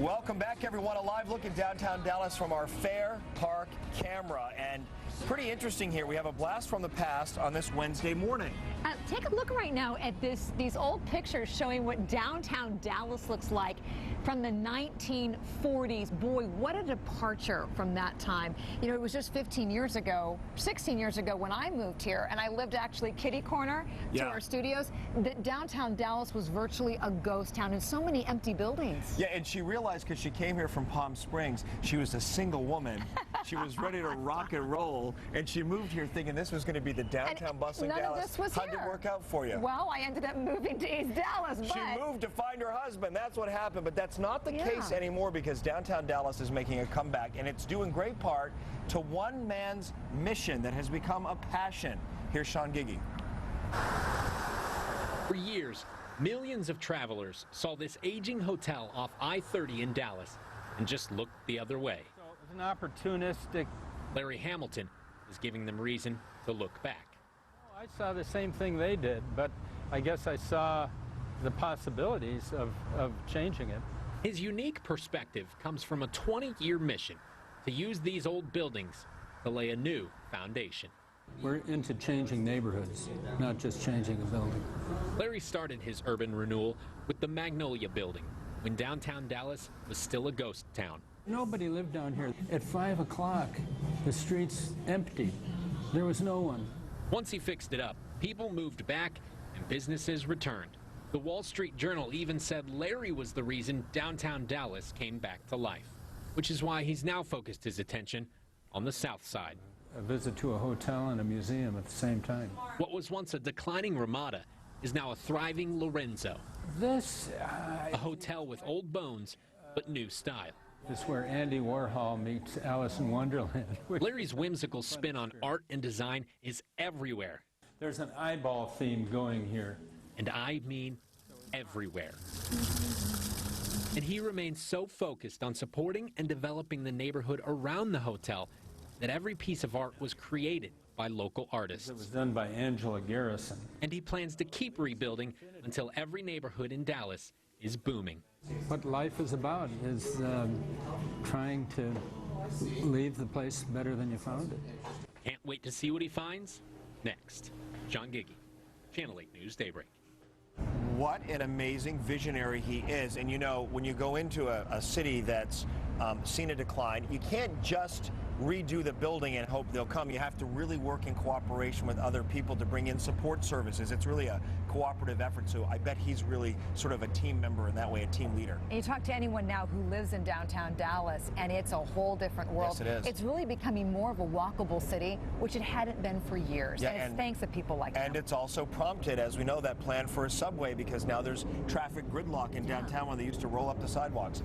Welcome back, everyone. A live look at downtown Dallas from our Fair Park camera. And pretty interesting here. We have a blast from the past on this Wednesday morning. Take a look right now at these old pictures showing what downtown Dallas looks like from the 1940s. Boy, what a departure from that time. You know, it was just 16 years ago when I moved here, and I lived actually kitty corner to our studios. That downtown Dallas was virtually a ghost town and so many empty buildings. Yeah, and she realized because she came here from Palm Springs, she was a single woman. She was ready to rock and roll, and she moved here thinking this was going to be the downtown bustling Dallas. None of this was How'd it work out for you? Well, I ended up moving to East Dallas. But she moved to find her husband. That's what happened, but that's not the case anymore because downtown Dallas is making a comeback, and it's due in great part to one man's mission that has become a passion. Here's Sean Giggy. For years, millions of travelers saw this aging hotel off I-30 in Dallas and just looked the other way. So it was an opportunistic. Larry Hamilton is giving them reason to look back. I saw the same thing they did, but I guess I saw the possibilities of changing it. His unique perspective comes from a 20-year mission to use these old buildings to lay a new foundation. We're into changing neighborhoods, not just changing a building. Larry started his urban renewal with the Magnolia Building when downtown Dallas was still a ghost town. Nobody lived down here. At 5 o'clock, the streets empty. There was no one. Once he fixed it up, people moved back and businesses returned. The Wall Street Journal even said Larry was the reason downtown Dallas came back to life, which is why he's now focused his attention on the South Side. A visit to a hotel and a museum at the same time. What was once a declining Ramada is now a thriving Lorenzo. A hotel with old bones, but new style. This is where Andy Warhol meets Alice in Wonderland. Larry's whimsical spin on art and design is everywhere. There's an eyeball theme going here. And I mean everywhere. And he remains so focused on supporting and developing the neighborhood around the hotel that every piece of art was created by local artists. It was done by Angela Garrison. And he plans to keep rebuilding until every neighborhood in Dallas is booming. What life is about is trying to leave the place better than you found it. Can't wait to see what he finds next. John Giggy, Channel 8 News Daybreak. What an amazing visionary he is. And you know, when you go into a city that's seen a decline, you can't just redo the building and hope they'll come. You have to really work in cooperation with other people to bring in support services. It's really a cooperative effort, so I bet he's really sort of a team member in that way, a team leader. And you talk to anyone now who lives in downtown Dallas, and it's a whole different world. Yes, it is. It's really becoming more of a walkable city, which it hadn't been for years. Yeah, and it's thanks to people like him. And it's also prompted, as we know, that plan for a subway, because now there's traffic gridlock in downtown when they used to roll up the sidewalks.